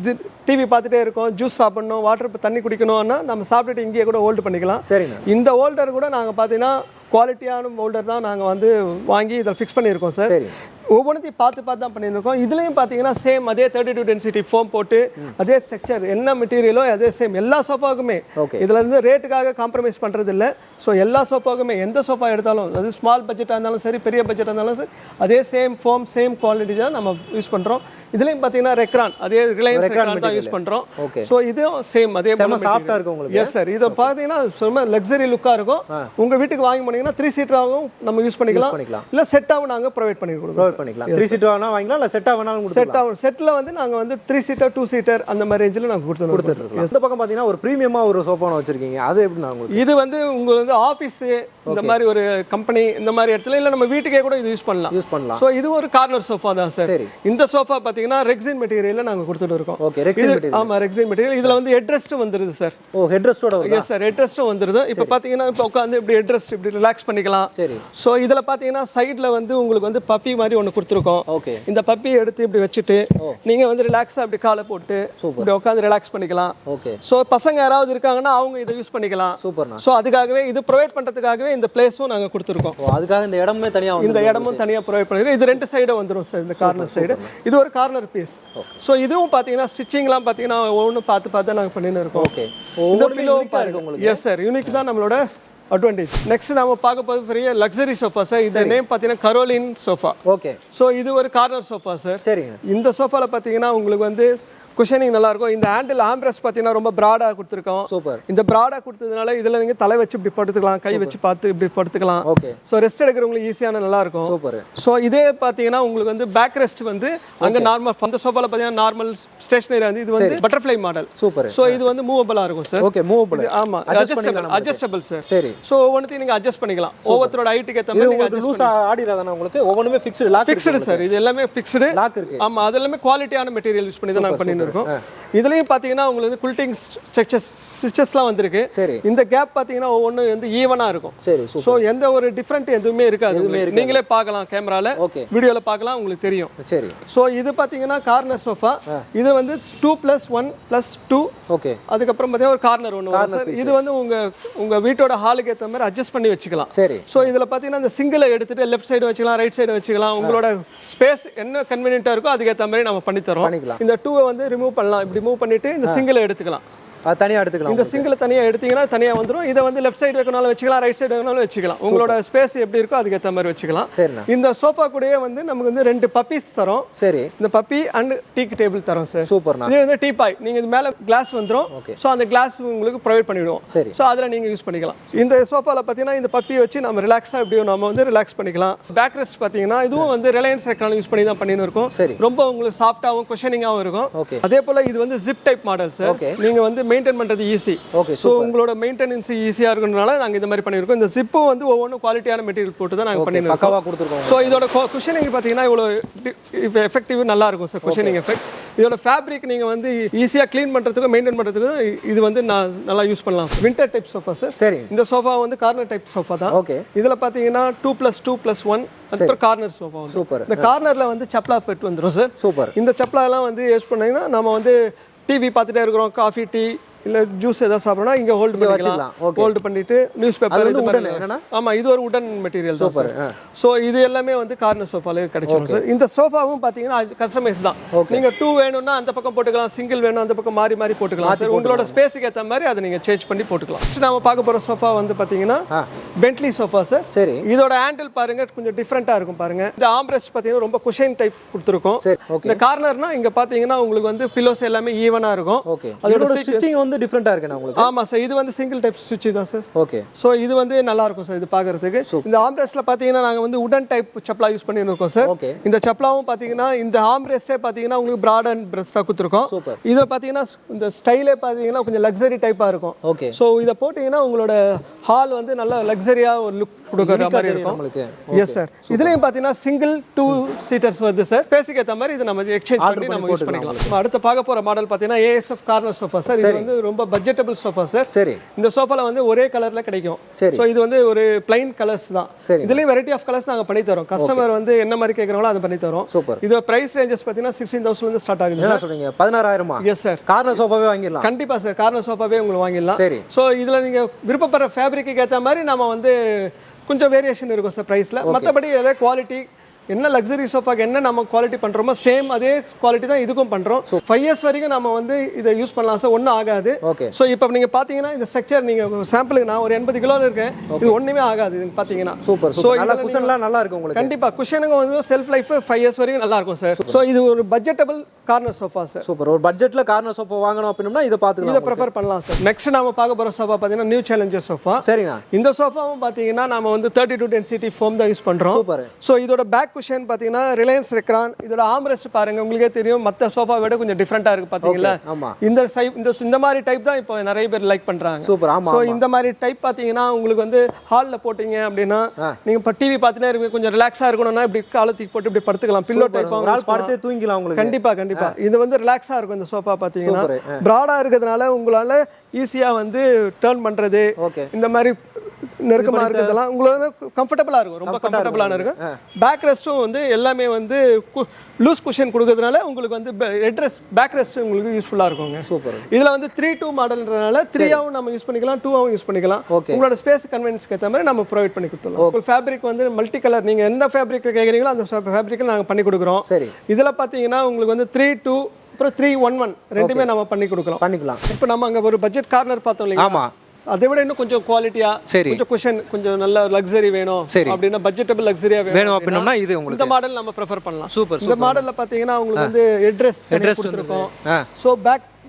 டிவி பார்த்துட்டே இருக்கோம் ஜூஸ் சாப்பிடணும் வாட்டர் தண்ணி குடிக்கணும்னா நம்ம சாப்பிட்டுட்டு இங்கேயே கூட ஹோல்டு பண்ணிக்கலாம் சரிங்க இந்த ஹோல்டர் கூட நாங்கள் பார்த்தீங்கன்னா குவாலிட்டியான ஹோல்டர் தான் நாங்கள் வந்து வாங்கி இதில் ஃபிக்ஸ் பண்ணியிருக்கோம் சார் சரி ஒவ்வொன்றையும் பார்த்து தான் பண்ணியிருக்கோம் இதுலேயும் பார்த்தீங்கன்னா சேம் அதே 32 டென்சிட்டி ஃபோம் போட்டு அதே ஸ்ட்ரக்சர் என்ன மெட்டீரியலோ அதே சேம் எல்லா சோஃபாவுக்குமே இதில் இருந்து ரேட்டுக்காக காம்ப்ரமைஸ் பண்ணுறது இல்லை ஸோ எல்லா சோஃபாவுக்குமே எந்த சோஃபா எடுத்தாலும் அது ஸ்மால் பட்ஜெட்டாக இருந்தாலும் சரி பெரிய பட்ஜெட்டாக இருந்தாலும் சரி அதே சேம் ஃபோம் சேம் குவாலிட்டி தான் நம்ம யூஸ் பண்ணுறோம் இதுலேயும் பார்த்தீங்கன்னா ரெக்ரான் அதே ரிலையன்ஸ் ரெக்ரான் தான் யூஸ் பண்ணுறோம் ஸோ இதுவும் சேம் அதே சாஃப்டாக இருக்கும் உங்களுக்கு எஸ் சார் இதை பார்த்தீங்கன்னா சும்மா லக்ஸரி லுக்காக இருக்கும் உங்கள் வீட்டுக்கு வாங்கி போனீங்கன்னா 3 சீட்டராகவும் நம்ம யூஸ் பண்ணிக்கலாம் இல்லை செட்டாகவும் நாங்கள் ப்ரொவைட் பண்ணி கொடுக்குறோம் பண்ணிக்கலாம் 3 சீட்டர் வேணா வாங்கிக்கலாம் இல்ல செட்டா வேணாலும் கொடுத்துக்கலாம் செட் ஆகும் செட்ல வந்து நாங்க வந்து 3 சீட்டர் 2 சீட்டர் அந்த மாதிரி ரேஞ்சில நாங்க கொடுத்துருக்கோம் இந்த பக்கம் பாத்தீங்கன்னா ஒரு பிரீமியமா ஒரு சோஃபா வச்சிருக்கீங்க அது எப்படி நான் உங்களுக்கு இது வந்து உங்க வந்து ஆபீஸ் இந்த மாதிரி ஒரு கம்பெனி இந்த மாதிரி இடத்துல இல்ல நம்ம வீட்டுக்கே கூட இது யூஸ் பண்ணலாம் சோ இது ஒரு கார்னர் சோஃபா தான் சார் இந்த சோஃபா பாத்தீங்கன்னா ரெக்ஸின் மெட்டீரியல்ல நாங்க கொடுத்துட்டு இருக்கோம் ஓகே ரெக்ஸின் மெட்டீரியல் ஆமா ரெக்ஸின் மெட்டீரியல் இதுல வந்து ஹெட் ரெஸ்ட் வந்துருது சார் ஓ ஹெட் ரெஸ்டோட வருது எஸ் சார் ஹெட் ரெஸ்டும் வந்துருது இப்போ பாத்தீங்கன்னா இப்போ உட்கார்ந்து இப்படி ஹெட் ரெஸ்ட் இப்படி ரிலாக்ஸ் பண்ணிக்கலாம் சரி சோ இதுல பாத்தீங்கன்னா சைடுல வந்து உங்களுக்கு வந்து பப்பி மாதிரி ஒன்னு கொடுத்துருக்கோம் ஓகே இந்த பப்பி எடுத்து இப்படி வச்சுட்டு நீங்க வந்து ரிலாக்ஸா அப்படி காலை போட்டு இப்படி உட்கார்ந்து ரிலாக்ஸ் பண்ணிக்கலாம் ஓகே சோ பசங்க யாராவது இருக்காங்கன்னா அவங்க இதை யூஸ் பண்ணிக்கலாம் சூப்பர்ண்ணா சோ அதுக்காகவே இது ப்ரொவைட் பண்றதுக்காகவே இந்த பிளேஸும் நாங்க கொடுத்துருக்கோம் அதுக்காக இந்த இடமே தனியா இந்த இடமும் தனியா ப்ரொவைட் பண்ணிருக்கோம் இது 2 சைடும் வந்துரும் சார் இந்த கார்னர் சைடு இது ஒரு கார்னர் பீஸ் சோ இதுவும் பாத்தீங்கன்னா ஸ்டிச்சிங்லாம் பாத்தீங்கன்னா ஒவ்வொன்னு பார்த்து நாங்க பண்ணிட்டு இருக்கோம் ஓகே இந்த பில்லோ இருக்கு உங்களுக்கு எஸ் சார் யூனிக் தான் நம்மளோட அட்வான்டேஜ் நெக்ஸ்ட் நாம பார்க்க போது பெரிய லக்ஸரி சோஃபா சார் இந்த நேம் பாத்தீங்கன்னா கரோலின் சோஃபா ஓகே சோ இது ஒரு கார்னர் சோஃபா சார் சரிங்க இந்த சோஃபால பாத்தீங்கன்னா உங்களுக்கு வந்து குஷனிங் நல்லா இருக்கும். இந்த ஹேண்டில் ஆம்ரெஸ்ட் பார்த்தீங்கன்னா ரொம்ப ப்ராடாக கொடுத்துருக்கோம். சூப்பர். இந்த ப்ராடாக கொடுத்ததுனால இதில் நீங்கள் தலை வச்சு இப்படி படுத்துக்கலாம், கை வச்சு பார்த்து இப்படி படுத்துக்கலாம். ஓகே. ஸோ ரெஸ்ட் எடுக்கிறவங்களுக்கு ஈஸியான நல்லா இருக்கும். சூப்பர். ஸோ இதே பார்த்தீங்கன்னா உங்களுக்கு வந்து பேக் ரெஸ்ட் வந்து அங்கே நார்மல் அந்த சோஃபாவில் பார்த்தீங்கன்னா நார்மல் ஸ்டேஷனரி வந்து இது வந்து பட்டர்ஃப்ளை மாடல். சூப்பர். ஸோ இது வந்து மூவபிளாக இருக்கும் சார். Okay, movable. ஆமாம், அட்ஜஸ்டபிள் சார். சரி. ஸோ ஒவ்வொன்றையும் நீங்கள் அட்ஜஸ்ட் பண்ணிக்கலாம். ஒவ்வொருத்தரோட ஹைட்டுக்கு ஏற்ற மாதிரி உங்களுக்கு லூஸா ஆடிராதானே உங்களுக்கு? ஒவ்வொன்றுமே ஃபிக்ஸ்டு லாக். Fixed sir. இது எல்லாமே ஃபிக்ஸ்டு லாக் இருக்கு. ஆமாம், அது எல்லாமே குவாலிட்டியான மெட்டீரியல் யூஸ் பண்ணி தான் நாங்கள் பண்ணிட்டு இருக்கோம். இதுலயும் பார்த்தீங்கன்னா உங்களுக்கு வந்து குல்ட்டிங் ஸ்டிச்சஸ்லாம் வந்திருக்கு. சரி. இந்த கேப் பார்த்தீங்கன்னா ஒவ்வொன்றும் வந்து ஈவனாக இருக்கும். சரி. ஸோ எந்த ஒரு டிஃப்ரெண்ட் எதுவுமே இருக்காது. நீங்களே பார்க்கலாம், கேமரால வீடியோவில் பார்க்கலாம், உங்களுக்கு தெரியும். சரி. ஸோ இது பார்த்தீங்கன்னா கார்னர் சோஃபா. இது வந்து 2+1+2. ஓகே. அதுக்கப்புறம் பார்த்தீங்கன்னா ஒரு கார்னர் ஒன்று. இது வந்து உங்க வீட்டோட ஹாலுக்கு ஏற்ற மாதிரி அட்ஜஸ்ட் பண்ணி வச்சுக்கலாம். சரி. ஸோ இதில் பார்த்தீங்கன்னா இந்த சிங்கிளை எடுத்துட்டு லெஃப்ட் சைடு வச்சுக்கலாம், ரைட் சைடு வச்சுக்கலாம். உங்களோட ஸ்பேஸ் என்ன கன்வீனியன்ட்டாக இருக்கோ அதுக்கேற்ற மாதிரி நம்ம பண்ணி தரோம். இந்த 2 வந்து ரிமூவ் பண்ணலாம். இப்படி மூவ் பண்ணிட்டு இந்த சிங்கிளை எடுத்துக்கலாம். அது தனியாக எடுத்துக்கலாம். இந்த சிங்கிளை தனியாக எடுத்தீங்கன்னா தனியாக வந்துடும். இதை வந்து லெஃப்ட் சைடு வைக்கனாலும் வச்சுக்கலாம், ரைட் சைடு வைக்கனாலும் வச்சுக்கலாம். உங்களோட ஸ்பேஸ் எப்படி இருக்கோ அதுக்கேற்ற மாதிரி வச்சுக்கலாம். சரிண்ணா. இந்த சோஃபா கூடயே வந்து நமக்கு வந்து 2 பப்பீஸ் தரோம். சரி. இந்த பப்பி அண்ட் டீ டேபிள் தரோம் சார். சூப்பர்ண்ணா. இது வந்து டீ பாய். நீங்கள் இது மேலே கிளாஸ் வந்துடும். ஸோ அந்த கிளாஸ் உங்களுக்கு ப்ரொவைட் பண்ணிவிடுவோம். சரி. ஸோ அதில் நீங்கள் யூஸ் பண்ணிக்கலாம். இந்த சோஃபாவில் பார்த்தீங்கன்னா இந்த பப்பியை வச்சு நம்ம ரிலாக்ஸாக எப்படியும் நம்ம வந்து ரிலாக்ஸ் பண்ணிக்கலாம். பேக் ரெஸ்ட் பார்த்தீங்கன்னா இதுவும் வந்து ரிலையன்ஸ் ரெக்ரான் யூஸ் பண்ணி தான் பண்ணின்னு இருக்கோம். சரி. ரொம்ப உங்களுக்கு சாஃப்டாகவும் குஷனிங்காகவும் இருக்கும். ஓகே. அதே போல் இது வந்து ஜிப் டைப் மாடல் சார். நீங்கள் வந்து மெயின்டைன் பண்ணுறது ஈஸி. ஓகே. ஸோ உங்களோட மெயின்டெனன்ஸ் ஈஸியாக இருக்கறதுனால நாங்கள் இந்த மாதிரி பண்ணியிருக்கோம். இந்த ஜிப்பு வந்து ஒவ்வொன்றும் குவாலிட்டியான மெட்டீரியல் போட்டு தான் நாங்கள் பண்ணியிருக்கோம். பக்காவாக கொடுத்துருக்கோம். ஸோ இதோட குஷனிங் பார்த்தீங்கன்னா இவ்வளோ எஃபெக்டிவ் நல்லா இருக்கும் சார். Cushioning effect. இதோட ஃபேப்ரிக் நீங்கள் வந்து ஈஸியாக க்ளீன் பண்ணுறதுக்கும் மெயின்டைன் பண்ணுறதுக்கும் இது வந்து நான் நல்லா யூஸ் பண்ணலாம். Winter type sofa sir. சரி. இந்த சோஃபா வந்து கார்னர் டைப் சோஃபா தான். ஓகே. இதில் பார்த்தீங்கன்னா 2+2+1 அதுக்கப்புறம் கார்னர் சோஃபா வந்து. சூப்பர். இந்த கார்னரில் வந்து சப்ளா பெட் வந்துடும் சார். சூப்பர். இந்த சப்ளாலாம் வந்து யூஸ் பண்ணீங்கன்னா நம்ம வந்து டிவி பார்த்துட்டே இருக்கிறோம், காஃபி டீ இல்ல ஜூஸ் ஏதாவது சாப்பிடணும்னா இங்க ஹோல்ட் பண்ணிக்கலாம். ஹோல்ட் பண்ணிட்டு நியூஸ் பேப்பர் இது மாதிரி என்னன்னா ஆமா இது ஒரு உடன் மெட்டீரியல் தான் சார். சோ இது எல்லாமே வந்து கார்னர் சோஃபால கிடைக்கும் சார். இந்த சோஃபாவும் பாத்தீங்கன்னா கஸ்டமைஸ் தான். நீங்க 2 வேணும்னா அந்த பக்கம் போட்டுக்கலாம், சிங்கிள் வேணும் அந்த பக்கம் மாறி மாறி போட்டுக்கலாம் சார். உங்களோட ஸ்பேஸ்க்கு ஏத்த மாதிரி அதை நீங்க சேஞ்ச் பண்ணி போட்டுக்கலாம். நெக்ஸ்ட் நாம பார்க்க போற சோஃபா வந்து பாத்தீங்கன்னா பென்ட்லி சோஃபா சார். சரி. இதோட ஹேண்டில் பாருங்க கொஞ்சம் டிஃபரெண்டா இருக்கும் பாருங்க. இந்த ஆர்ம்ரெஸ்ட் பாத்தீங்கன்னா ரொம்ப குஷன் டைப் கொடுத்திருக்கோம். இந்த கார்னர்னா இங்க பாத்தீங்கன்னா உங்களுக்கு வந்து பில்லோஸ் எல்லாமே ஈவனா இருக்கும். அதோட ஸ்டிச்சிங் வந்து டிஃபரெண்டா இருக்கு உங்களுக்கு. ஆமா சார். இது வந்து சிங்கிள் டைப் ஸ்விட்ச் தான் சார். ஓகே. சோ இது வந்து நல்லா இருக்கும் சார் இது பார்க்கிறதுக்கு. இந்த ஆர்ம்ரெஸ்ட்ல பாத்தீங்கன்னா நாங்க வந்து உடன் டைப் சப்ளா யூஸ் பண்ணி இருக்கோம் சார். இந்த சப்ளாவும் பாத்தீங்கன்னா இந்த ஆர்ம்ரெஸ்டே பாத்தீங்கன்னா உங்களுக்கு பிராட் அண்ட் பிரஸ்டா கொடுத்திருக்கோம். இத பாத்தீங்கன்னா இந்த ஸ்டைலே பாத்தீங்கன்னா கொஞ்சம் லக்ஸரி டைப்பா இருக்கும். ஓகே. சோ இத போட்டீங்கன்னா உங்களோட ஹால் வந்து நல்ல லக்ஸரியா ஒரு லுக் கொடுக்குற மாதிரி இருக்கும் உங்களுக்கு. Yes sir. இதுலயும் பாத்தீங்கன்னா சிங்கிள் 2 சீட்டர்ஸ் வருது சார். பேசிக் ஏத்த மாதிரி இத நம்ம எக்ஸ்சேஞ்ச் பண்ணி நம்ம யூஸ் பண்ணிக்கலாம். அடுத்து பார்க்க போற மாடல் பாத்தீங்கன்னா ASF கார்னர் சோஃபா சார். இது வந்து ரொம்ப பட்ஜெட்டபிள் சோஃபா சார். சரி. இந்த சோஃபால வந்து ஒரே கலர்ல கிடைக்கும். சோ இது வந்து ஒரு plain கலர்ஸ் தான். இதுலயும் வெரைட்டி ஆஃப் கலர்ஸ் நாங்க பண்ணி தரோம். கஸ்டமர் வந்து என்ன மாதிரி கேக்குறாங்களோ அதை பண்ணி தரோம். சூப்பர். இது பிரைஸ் ரேஞ்சஸ் பாத்தீங்கன்னா 16000 ல இருந்து ஸ்டார்ட் ஆகுது. என்ன சொல்றீங்க? 16000மா? Yes sir. கார்னர் சோஃபாவே வாங்கிடலாம். கண்டிப்பா சார். கார்னர் சோஃபாவே உங்களுக்கு வாங்கிடலாம். சரி. சோ இதுல நீங்க விருப்பப்படுற ஃபேப்ரிக்கு ஏத்த மாதிரி நம்ம வந்து கொஞ்சம் வேரியேஷன் இருக்கும் சார் பிரைஸ்ல. மத்தபடி ஏதோ குவாலிட்டி என்ன லக்ஸரி சோஃபாக்கு என்ன நம்ம குவாலிட்டி பண்றோமோ சேம் அதே குவாலிட்டி தான் இதுக்கும் பண்றோம். 5 இயர்ஸ் வரைக்கும் நம்ம வந்து இதை யூஸ் பண்ணலாம் சார். ஒன்றும் ஆகாது. ஸோ இப்போ நீங்க பாத்தீங்கன்னா இந்த ஸ்ட்ரக்சர் நீங்க சாம்பிளுக்கு நான் ஒரு 80 கிலோல இருக்கேன். இது ஒண்ணுமே ஆகாது இது பாத்தீங்கன்னா. சூப்பர். ஸோ நல்லா குஷன்லாம் நல்லா இருக்கு உங்களுக்கு. கண்டிப்பா குஷனுங்க வந்து செல்ஃப் லைஃப் 5 இயர்ஸ் வரைக்கும் நல்லா இருக்கும் சார். ஸோ இது ஒரு budgetable corner sofa sir. Super. ஒரு பட்ஜெட்ல கார்னர் சோஃபா வாங்கணும் அப்படின்னா இதை பார்த்துக்கலாம். இதை ப்ரிஃபர் பண்ணலாம் சார். நெக்ஸ்ட் நாம பார்க்க போற சோஃபா பாத்தீங்கன்னா நியூ சேலஞ்சர் சோஃபா. சரிங்க. இந்த சோஃபாவும் பாத்தீங்கன்னா நாம வந்து 32 டென்சிட்டி ஃபோம் தான் யூஸ் பண்றோம். சூப்பர். ஸோ இதோட பேக் குஷன் பாத்தீங்கன்னா ரிலையன்ஸ் ரெக்ரான். இதோட ஆர்ம்ரெஸ்ட் பாருங்க உங்களுக்கே தெரியும் மத்த சோஃபா விட கொஞ்சம் டிஃபரெண்டா இருக்கு பாத்தீங்களா. இந்த மாதிரி டைப் தான் இப்போ நிறைய பேர் லைக் பண்றாங்க. சூப்பர். ஆமா. சோ இந்த மாதிரி டைப் பாத்தீங்கன்னா உங்களுக்கு வந்து ஹால்ல போட்டீங்க அப்படின்னா நீங்க இப்ப டிவி பார்த்துட்டே இருப்பீங்க கொஞ்சம் ரிலாக்ஸா இருக்கணும்னா இப்படி காலத்துக்கு போட்டு இப்படி படுத்துக்கலாம். பில்லோ டைப் படுத்தே தூங்கிக்கலாம் உங்களுக்கு. கண்டிப்பா கண்டிப்பா. இது வந்து ரிலாக்ஸா இருக்கும் இந்த சோஃபா பாத்தீங்கன்னா. பிராடா இருக்கிறதுனால உங்களால ஈஸியா வந்து டர்ன் பண்றது இந்த மாதிரி நெருக்கமா இருக்கிறதெல்லாம் உங்களுக்கு கம்ஃபர்டபுளா இருக்கும். ரொம்ப கம்ஃபர்டபுளான இருக்கும். பேக் ரெஸ்டும் வந்து எல்லாமே வந்து லூஸ் குஷன் கொடுக்கிறதுனால உங்களுக்கு வந்து ஹெட் ரெஸ்ட் பேக் ரெஸ்ட் உங்களுக்கு யூஸ்ஃபுல்லா இருக்குங்க. சூப்பர். இதுல வந்து 3-2 மாடல்ன்றனால 3ஆவும் நம்ம யூஸ் பண்ணிக்கலாம் 2ஆவும் யூஸ் பண்ணிக்கலாம். உங்களோட ஸ்பேஸ் கன்வீனியன்ஸ்க்கு ஏற்ற மாதிரி நம்ம ப்ரொவைட் பண்ணி கொடுத்துடலாம். ஃபேப்ரிக் வந்து மல்டி கலர் நீங்க எந்த ஃபேப்ரிக் கேக்குறீங்களோ அந்த ஃபேப்ரிக்ல நாங்க பண்ணி கொடுக்குறோம். சரி. இதுல பாத்தீங்கன்னா உங்களுக்கு வந்து 3-2 அப்புறம் 3-1-1 ரெண்டுமே நம்ம பண்ணி கொடுக்கலாம். பண்ணிக்கலாம். இப்போ நம்ம அங்க ஒரு பட்ஜெட் கார்னர் பார்த்தோம் இல்லையா? ஆமா. அதை விட இன்னும் கொஞ்சம் குவாலிட்டியா சரி. கொஞ்சம் குஷன் கொஞ்சம் நல்ல லக்ஸரி வேணும் சரி. அப்படின்னா பட்ஜெட்டபிள் லக்ஸரியா வேணும் அப்படின்னா இது உங்களுக்கு இந்த மாடல் நம்ம ப்ரிஃபர் பண்ணலாம். சூப்பர் இந்த மாடல்ல பாத்தீங்கன்னா உங்களுக்கு வந்து ஹெட் கொடுத்திருக்கோம். சோ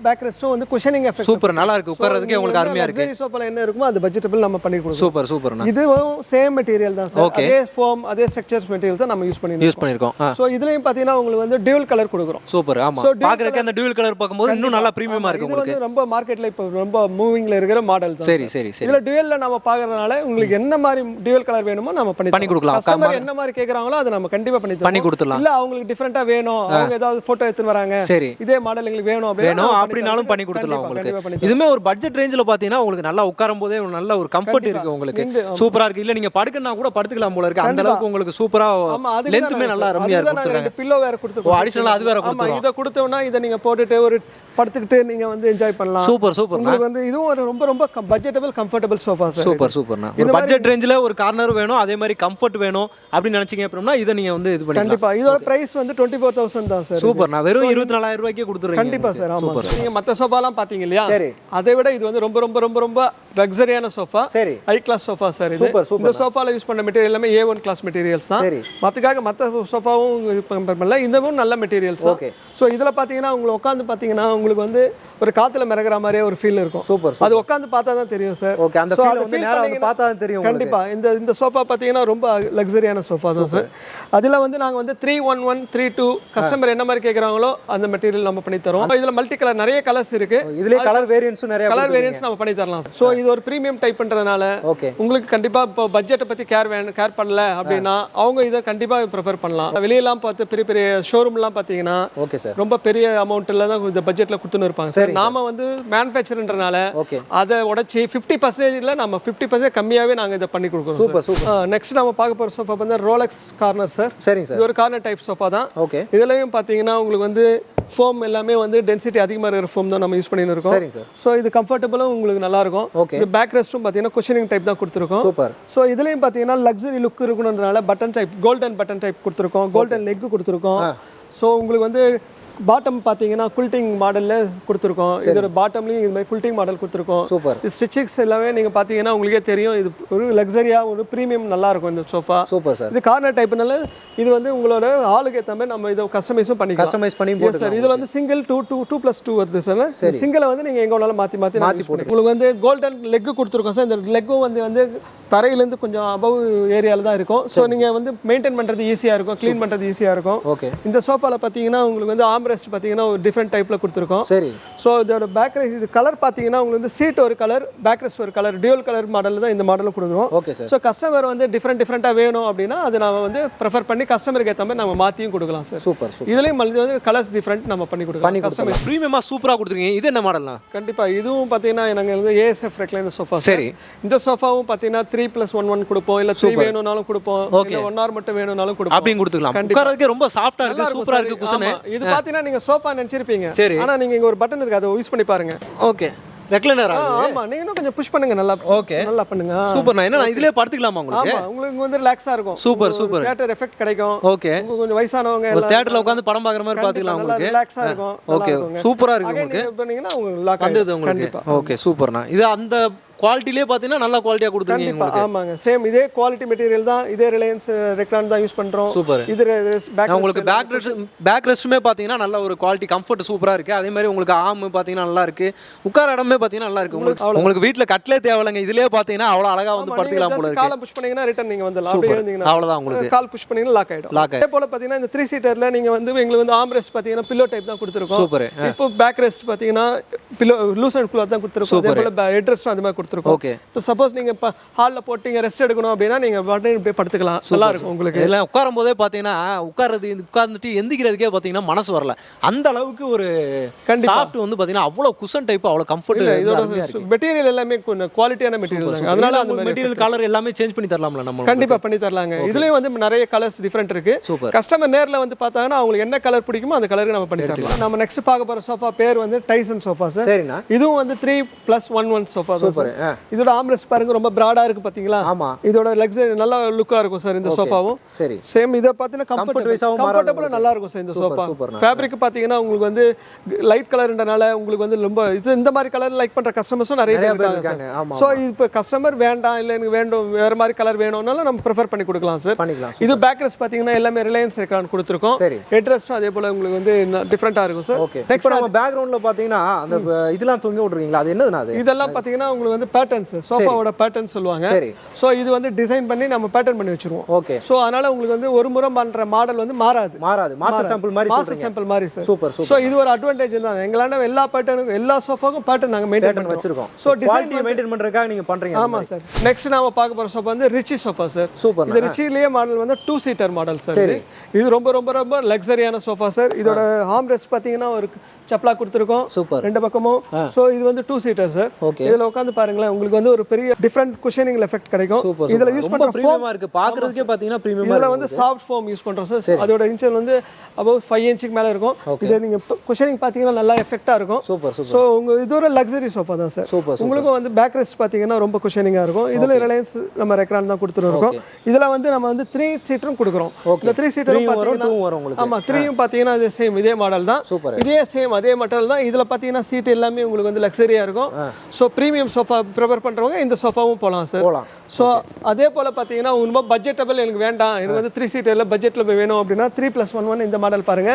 பேக் ரெஸ்டும் வந்து குஷனிங் எஃபெக்ட் சூப்பர் நல்லா இருக்கு உட்கார்றதுக்கே உங்களுக்கு அருமையா இருக்கு. லக்ஸரி சோஃபால என்ன இருக்குமோ அது பட்ஜெட்டபிள் நம்ம பண்ணி கொடுக்கிறோம். சூப்பர் சூப்பர்ண்ணா. இதுவும் சேம் மெட்டீரியல் தான் சார். அதே ஃபோம் அதே ஸ்ட்ரக்சர்ஸ் மெட்டீரியல் தான் நம்ம யூஸ் பண்ணிருக்கோம். சோ இதுலயும் பாத்தீங்கன்னா உங்களுக்கு வந்து டியூல் கலர் கொடுக்குறோம். சூப்பர். ஆமா பாக்குறதுக்கு அந்த டியூல் கலர் பாக்கும்போது இன்னும் நல்லா பிரீமியமா இருக்கு உங்களுக்கு. இது ரொம்ப மார்க்கெட்ல இப்போ ரொம்ப மூவிங்ல இருக்கிற மாடல் தான். சரி சரி சரி. இதுல டியூல்ல நம்ம பாக்குறதுனால உங்களுக்கு என்ன மாதிரி டியூல் கலர் வேணுமோ நம்ம பண்ணி கொடுக்கலாம். கஸ்டமர் என்ன மாதிரி கேக்குறாங்களோ அதை நம்ம கண்டிப்பா பண்ணி கொடுத்துடலாம். இல்ல அவங்களுக்கு டிஃபரெண்டா வேணும், அவங்க ஏதாவது போட்டோ எடுத்து வராங்க, சரி இதே மாடல் எங்களுக்கு வேணும் அப்படினாலும் பண்ணி கொடுத்துடலாம் உங்களுக்கு. இதுமே ஒரு பட்ஜெட் ரேஞ்சில பாத்தீங்கன்னா உங்களுக்கு நல்லா உட்காரும் போதே நல்ல ஒரு கம்ஃபர்ட் இருக்கு உங்களுக்கு. சூப்பரா இருக்கு. இல்ல நீங்க படுக்கனா கூட படுத்துக்கலாம் போல இருக்கு. அந்த அளவுக்கு உங்களுக்கு சூப்பரா லெந்த்மே நல்லா அருமையா இருக்கு. பில்லோ வேற கொடுத்துருக்கோம். அடிஷனலா அது வேற கொடுத்துறோம். இத கொடுத்தோம்னா இத நீங்க போட்டுட்டு ஒரு படுத்துக்கிட்டு நீங்க வந்து என்ஜாய் பண்ணலாம். Super super. உங்களுக்கு வந்து இதுவும் ஒரு ரொம்ப ரொம்ப budgetable comfortable sofa sir. Super சூப்பர்ண்ணா. ஒரு பட்ஜெட் ரேஞ்சில ஒரு கார்னர் வேணும், அதே மாதிரி கம்ஃபர்ட் வேணும் அப்படி நினைச்சீங்க அப்படினா இத நீங்க வந்து இது பண்ணிக்கலாம். கண்டிப்பா. இதோட பிரைஸ் வந்து 24000 தான் சார். சூப்பர்ண்ணா. வெறும் 24000 ரூபாய்க்கே கொடுத்துறீங்க. கண்டிப்பா சார். ஆமா. நீங்க மத்த சோஃபாலாம் பாத்தீங்க இல்லையா? அதை விட இது வந்து ரொம்ப ரொம்ப ரொம்ப ரொம்ப லக்ஸரியான சோஃபா. சரி. ஹை கிளாஸ் சோஃபா சார் இது. இந்த சோஃபால யூஸ் பண்ண மெட்டீரியல் எல்லாமே A1 கிளாஸ் மெட்டீரியல்ஸ் தான். மத்த சோஃபாவும் கம்பேர் பண்ணல. இதுவும் நல்ல மெட்டீரியல்ஸ் தான். சோ இதுல பாத்தீங்கன்னா உங்களுக்கு உட்கார்ந்து பாத்தீங்கன்னா உங்களுக்கு வந்து ஒரு காத்துல மிதக்கிற மாதிரியே ஒரு ஃபீல் இருக்கும். சூப்பர். அது உட்கார்ந்து பார்த்தா தான் தெரியும் சார். ஓகே. அந்த ஃபீல் வந்து நேரா வந்து பார்த்தா தான் தெரியும். கண்டிப்பா. இந்த சோஃபா பாத்தீங்கன்னா ரொம்ப லக்ஸரியான சோஃபா தான் சார். அதுல வந்து நாங்க வந்து 311 32 கஸ்டமர் என்ன மாதிரி கேக்குறாங்களோ அந்த மெட்டீரியல் நம்ம பண்ணி தரோம். இதுல மல்டி கலர் நிறைய கலர்ஸ் இருக்கு. இதுல கலர் வேரியன்ட்ஸும் நிறைய கலர் வேரியன்ட்ஸ் நம்ம பண்ணி தரலாம். சோ இது ஒரு பிரீமியம் டைப் பண்றதுனால உங்களுக்கு கண்டிப்பா இப்போ பட்ஜெட்டை பத்தி கேர் பண்ணல அப்படின்னா அவங்க இதை கண்டிப்பா ப்ரிஃபர் பண்ணலாம். வெளியெல்லாம் பார்த்து பெரிய பெரிய ஷோரூம்லாம் பாத்தீங்கன்னா ரொம்ப பெரிய அமௌண்ட்ல தான் இந்த பட்ஜெட்ல கொடுத்துன்னு இருப்பாங்க சார். நாம வந்து மேனுஃபேக்சர்ன்றனால அதை உடைச்சி 50% நம்ம 50% கம்மியாவே நாங்க இதை பண்ணி கொடுக்குறோம். Super super. நெக்ஸ்ட் நம்ம பார்க்க போற சோஃபா வந்து ரோலெக்ஸ் கார்னர் சார். சரிங்க சார். இது ஒரு கார்னர் டைப் சோஃபா தான். இதுலயும் பாத்தீங்கன்னா உங்களுக்கு வந்து ஃபோம் எல்லாமே வந்து டென்சிட்டி அதிகமா இருக்கிற ஃபோம் தான் நம்ம யூஸ் பண்ணிட்டு இருக்கோம். சரிங்க சார். சோ இது கம்ஃபர்ட்டபிளும் உங்களுக்கு நல்லா இருக்கும். இது பேக் ரெஸ்டும் பாத்தீங்கன்னா குஷனிங் டைப் தான் கொடுத்துருக்கோம். சூப்பர். சோ இதுலயும் பாத்தீங்கன்னா லக்ஸரி லுக் இருக்கணும்ன்றனால button type golden button type கொடுத்துருக்கோம். கோல்டன் லெக் கொடுத்துருக்கோம். சோ உங்களுக்கு வந்து பாட்டம் பாத்தீங்கன்னா குல்டிங் மாடல்ல கொடுத்துருக்கோம். இதோட பாட்டம்லயும் இது மாதிரி குல்டிங் மாடல் கொடுத்துருக்கோம். சூப்பர். ஸ்டிச்சிங்ஸ் எல்லாமே நீங்க பாத்தீங்கன்னா உங்களுக்கே தெரியும் இது ஒரு லக்ஸரியா ஒரு பிரீமியம் நல்லா இருக்கும் இந்த சோஃபா. Super sir. இது கார்னர் டைப்னால இது வந்து உங்களோட ஆளுக்கு ஏத்த மாதிரி நம்ம இத கஸ்டமைஸும் பண்ணிக்கலாம். கஸ்டமைஸ் பண்ணி போடுங்க சார். இதுல வந்து சிங்கிள் 2+2 வருது சார். சிங்கிளை வந்து நீங்க எங்க வேணாலும் மாத்தி போடுங்க. உங்களுக்கு வந்து கோல்டன் லெக் கொடுத்துருக்கோம் சார். இந்த லெக்கும் வந்து தரையில இருந்து கொஞ்சம் அபவ் ஏரியால தான் இருக்கும். சோ நீங்க வந்து மெயின்டைன் பண்றது ஈஸியா இருக்கும், க்ளீன் பண்றது ஈஸியா இருக்கும். இந்த சோஃபால பாத்தீங்கன்னா உங்களுக்கு வந்து ஆர்ம் ரெஸ்ட் பாத்தீங்கன்னா ஒரு டிஃபரெண்ட் டைப்ல கொடுத்துருக்கோம். சரி. சோ இதோட பேக் ரெஸ்ட் இது கலர் பாத்தீங்கன்னா உங்களுக்கு வந்து சீட் ஒரு கலர், பேக் ரெஸ்ட் ஒரு கலர், டியூல் கலர் மாடல்ல தான் இந்த மாடல்ல கொடுக்குறோம். சோ கஸ்டமர் வந்து டிஃபரெண்டா வேணும் அப்படினா அது நாம வந்து ப்ரிஃபர் பண்ணி கஸ்டமருக்கு ஏத்த மாதிரி நம்ம மாத்தியும் கொடுக்கலாம் சார். சூப்பர். இதுலயும் வந்து கலர்ஸ் டிஃபரெண்ட் நம்ம பண்ணி கொடுக்கலாம். கஸ்டமர் பிரீமியமா சூப்பரா கொடுத்துருக்கீங்க. இது என்ன மாடல்னா? கண்டிப்பா. இதுவும் பாத்தீங்கன்னா நாங்க வந்து ASF ரெக்லைனர் சோஃபா. சரி. இந்த சோஃபாவும் பாத்தீங்கன்னா 3+1 கொடுப்போம். இல்ல 3 வேணும்னாலும் கொடுப்போம். இல்ல 1 hour மட்டும் வேணும்னாலும் கொடுப்போம். அப்படியும் கொடுத்துக்கலாம். உட்கார்றதுக்கு ரொம்ப சாஃப்ட்டா இருக்கு, சூப்பரா இருக்கு குஷன். இது பாத்தீங்கன்னா நீங்க சோஃபா நினைச்சிருப்பீங்க. ஆனா நீங்க இங்க ஒரு பட்டன் இருக்கு, அதை யூஸ் பண்ணி பாருங்க. ஓகே. ரெக்லைனர் ஆமா. நீங்க இன்னும் கொஞ்சம் புஷ் பண்ணுங்க நல்லா. ஓகே. நல்லா பண்ணுங்க. சூப்பர். நான் என்ன இதுலயே படுத்துக்கலாமா உங்களுக்கு? ஆமா. உங்களுக்கு வந்து ரிலாக்ஸா இருக்கும். Super super. தியேட்டர் எஃபெக்ட் கிடைக்கும். ஓகே. கொஞ்சம் வயசானவங்க எல்லாம் தியேட்டர்ல உட்கார்ந்து படம் பார்க்குற மாதிரி பாத்துக்கலாம் உங்களுக்கு. ரிலாக்ஸா இருக்கும். ஓகே. சூப்பரா இருக்கு உங்களுக்கு. பண்ணீங்கன்னா உங்களுக்கு லாக் ஆயிடும் உங்களுக்கு. ஓகே சூப்பர்ண்ணா. இது அந்த குவாலிட்டிலே பாத்தீங்கன்னா நல்ல குவாலிட்டியா கொடுத்துருக்கீங்க உங்களுக்கு. ஆமாங்க. சேம் இதே குவாலிட்டி மெட்டீரியல் தான். இதே ரிலையன்ஸ் ரெக்ரான் தான் யூஸ் பண்றோம். சூப்பர். இது உங்களுக்கு பேக் ரெஸ்ட்மே பாத்தீங்கன்னா நல்ல ஒரு குவாலிட்டி கம்ஃபர்ட் சூப்பரா இருக்கு. அதே மாதிரி உங்களுக்கு ஆர்ம் பாத்தீங்கன்னா நல்லா இருக்கு. உட்கார இடமே பாத்தீங்கன்னா நல்லா இருக்கு. உங்களுக்கு வீட்ல கட்லே தேவையில்லைங்க. இதுலயே பாத்தீங்கன்னா அவ்வளவு அழகா வந்து படுத்துக்கலாம் போல இருக்கு. காலை புஷ் பண்ணீங்கன்னா ரிட்டர்ன் நீங்க வந்துடலாம். அப்படியே இருந்தீங்கன்னா அவ்வளவுதான் உங்களுக்கு. கால் புஷ் பண்ணீங்கன்னா லாக் ஆயிடும். அதே போல பாத்தீங்கன்னா இந்த 3 சீட்டர்ல நீங்க வந்து உங்களுக்கு வந்து ஆர்ம் ரெஸ்ட் பாத்தீங்கன்னா பில்லோ டைப் தான் கொடுத்திருக்கோம். சூப்பர். இப்போ பேக் ரெஸ்ட் பாத்தீங்கன்னா பில்லோ லூஸ் அண்ட் குளோத் தான் கொடுத்திருக்கோம். அதே போல ஹெட் ரெஸ்ட் அந்த மாதிரி கொடுத்திருக்கோம். ஓகே. சப்போஸ் நீங்க ஹால்ல போட்டீங்க ரெஸ்ட் எடுக்கணும் அப்படினா நீங்க பாட்டு இப்படி படுத்துக்கலாம். நல்லா இருக்கும் உங்களுக்கு. இதெல்லாம் உட்காரும் போதே பாத்தீங்கன்னா உட்கார்ந்துட்டு எந்திக்கிறதுக்கே பாத்தீங்கன்னா மனசு வரல. அந்த அளவுக்கு ஒரு சாஃப்ட் வந்து பாத்தீங்கன்னா அவ்வளவு குஷன் டைப், அவ்வளவு கம்ஃபர்ட். இதோட மெட்டீரியல் எல்லாமே குவாலிட்டியான மெட்டீரியல் தான். அதனால அந்த மெட்டீரியல் கலர் எல்லாமே சேஞ்ச் பண்ணி தரலாம்ல நம்ம? கண்டிப்பா பண்ணி தரலாங்க. இதுலயும் வந்து நிறைய கலர்ஸ் டிஃபரெண்ட் இருக்கு. கஸ்டமர் நேர்ல வந்து பார்த்தாங்கன்னா அவங்களுக்கு என்ன கலர் பிடிக்குமோ அந்த கலருக்கு நம்ம பண்ணி தரலாம். நம்ம நெக்ஸ்ட் பார்க்க போற சோஃபா பேர் வந்து டைசன் சோஃபா சார். சரிண்ணா. இதுவும் வந்து 3+1 சோஃபா தான் சார். இதோட ஆம்ரெஸ்ட் பாருங்க ரொம்ப பிராடா இருக்கு பாத்தீங்களா? ஆமா. இதோட லக்ஸரி நல்ல லுக்கா இருக்கும் சார் இந்த சோஃபாவும். சரி. சேம் இத பாத்தீங்கன்னா கம்ஃபர்ட்டபிளா நல்லா இருக்கும் சார் இந்த சோஃபா. ஃபேப்ரிக் பாத்தீங்கன்னா உங்களுக்கு வந்து லைட் கலர்ன்றனால உங்களுக்கு வந்து ரொம்ப இது இந்த மாதிரி கலர் லைக் பண்ற கஸ்டமர்ஸும் நிறைய பேர் இருக்காங்க சார். சோ இப்போ கஸ்டமர் வேண்டாம் இல்ல எனக்கு வேண்டும் வேற மாதிரி கலர் வேணும்னாலும் நம்ம ப்ரிஃபர் பண்ணி கொடுக்கலாம் சார். இது பேக் ரெஸ்ட் பாத்தீங்கன்னா எல்லாமே ரிலையன்ஸ் ரெக்கார்ட் கொடுத்துருக்கோம். ஹெட் அதே போல உங்களுக்கு வந்து டிஃபரெண்டா இருக்கும் சார். ஓகே. நெக்ஸ்ட் நம்ம பேக்ரவுண்ட்ல பாத்தீங்கன்னா அந்த இதெல்லாம் தொங்க விடுறீங்களா? அது என்னதுனா அது? இதெல்லாம் பாத்தீங்கன்னா உங்களுக்கு வந்து பேட்டர்ன்ஸ் சோஃபாவோட பேட்டர்ன் சொல்லுவாங்க. சோ இது வந்து டிசைன் பண்ணி நம்ம பேட்டர்ன் பண்ணி வச்சிருவோம். ஓகே. சோ அதனால உங்களுக்கு வந்து ஒரு முறை பண்ற மாடல் வந்து மாறாது. மாஸ்டர் சாம்பிள் மாதிரி சொல்றீங்க. மாஸ்டர் சாம்பிள் மாதிரி சார். சூப்பர். சோ இது ஒரு அட்வான்டேஜ் தான். எங்களாண்ட எல்லா பேட்டர்னும் எல்லா சோஃபாக்கும் பேட்டர்ன் நாங்க மெயின்டைன் பண்ணி வச்சிருக்கோம். சோ குவாலிட்டி மெயின்டைன் பண்றதுக்காக நீங்க பண்றீங்க. ஆமா சார். நெக்ஸ்ட் நாம பார்க்க போற சோஃபா வந்து ரிச்சி சோஃபா சார். சூப்பர். இந்த ரிச்சிலேயே மாடல் வந்து 2 சீட்டர் மாடல் சார். இது ரொம்ப ரொம்ப ரொம்ப லக்ஸரியான சோஃபா சார். இதோட ஆர்ம் ரெஸ்ட் பாத்தீங்கன்னா ஒரு சப்ளா கொடுத்துருக்கோம். சூப்பர். ரெண்டு பக்கமும். சோ இது வந்து 2 சீட்டர் சார். இதுல உட்கார்ந்து பாருங்களேன் உங்களுக்கு வந்து ஒரு பெரிய டிஃபரண்ட் குஷனிங் எஃபெக்ட் கிடைக்கும். இதுல யூஸ் பண்ற பிரீமியமா இருக்கு. பாக்குறதுக்கே பாத்தீங்கன்னா பிரீமியமா இதுல வந்து சாஃப்ட் ஃபோம் யூஸ் பண்றோம் சார். அதோட இன்ச்சல் வந்து above 5 இன்ச்சுக்கு மேல இருக்கும். இது நீங்க குஷனிங் பாத்தீங்கன்னா நல்லா எஃபெக்ட்டா இருக்கும். சூப்பர். சோ உங்க இது ஒரு லக்ஸரி சோஃபா தான் சார். உங்களுக்கு வந்து பேக் ரெஸ்ட் பாத்தீங்கன்னா ரொம்ப குஷனிங்கா இருக்கும். இதுல ரிலையன்ஸ் நம்ம ரெக்ரான் தான் கொடுத்துருக்கோம். இதுல வந்து நம்ம வந்து 3 சீட்டரும் கொடுக்குறோம். இந்த 3 சீட்டரும் பாத்தீங்கன்னா ஆமா 3யும் பாத்தீங்கன்னா இது சேம் இதே மாடல் தான். இதே சேம் அதே மாடல் தான். இதுல பாத்தீங்கன்னா சீட் எல்லாமே உங்களுக்கு வந்து லக்ஸரியா இருக்கும். சோ பிரீமியம் சோஃபா ப்ரிஃபர் பண்றவங்க இந்த சோஃபாவும் போலாம் சார். சோ அதே போல பாத்தீங்கன்னா ரொம்ப பட்ஜெட்டபிள் எனக்கு வேண்டாம் எனக்கு வந்து 3 சீட்டர்ல பட்ஜெட்ல வேணும் அப்படினா 3+1 இந்த மாடல் பாருங்க.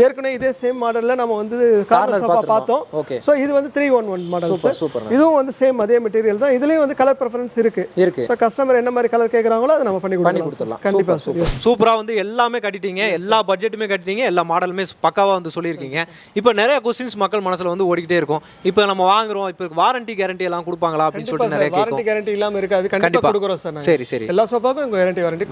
ஏற்கனவே இதே சேம் மாடல்ல நம்ம வந்து கார்னர் சோஃபா பார்த்தோம். சோ இது வந்து 311 மாடல் சார். இதுவும் வந்து சேம் அதே மெட்டீரியல் தான். இதுலயும் வந்து கலர் பிரெஃபரன்ஸ் இருக்கு. சோ கஸ்டமர் என்ன மாதிரி கலர் கேக்குறாங்களோ அதை நம்ம பண்ணி கொடுத்துடலாம். கண்டிப்பா சார். சூப்பரா வந்து எல்லாமே கட்டிட்டீங்க. எல்லா பட்ஜெட்டுமே கட்டிட்டீங்க. எல்லா மாடலுமே பக்காவா வந்து சொல்லியிருக்கீங்க. இப்போ நிறைய क्वेश्चंस மக்கள் மனசுல வந்து ஓடிக்கிட்டே இருக்கும். இப்போ நம்ம வாங்குறோம் இப்போ வாரண்டி கேரண்டி எல்லாம் கொடுப்பாங்களா அப்படின்னு சொல்லிட்டு நிறைய கேட்கும். வாரண்டி கேரண்டி இல்லாம இருக்காது. கண்டிப்பா கொடுக்குறோம் சார். சரி. எல்லா சோஃபாக்கும்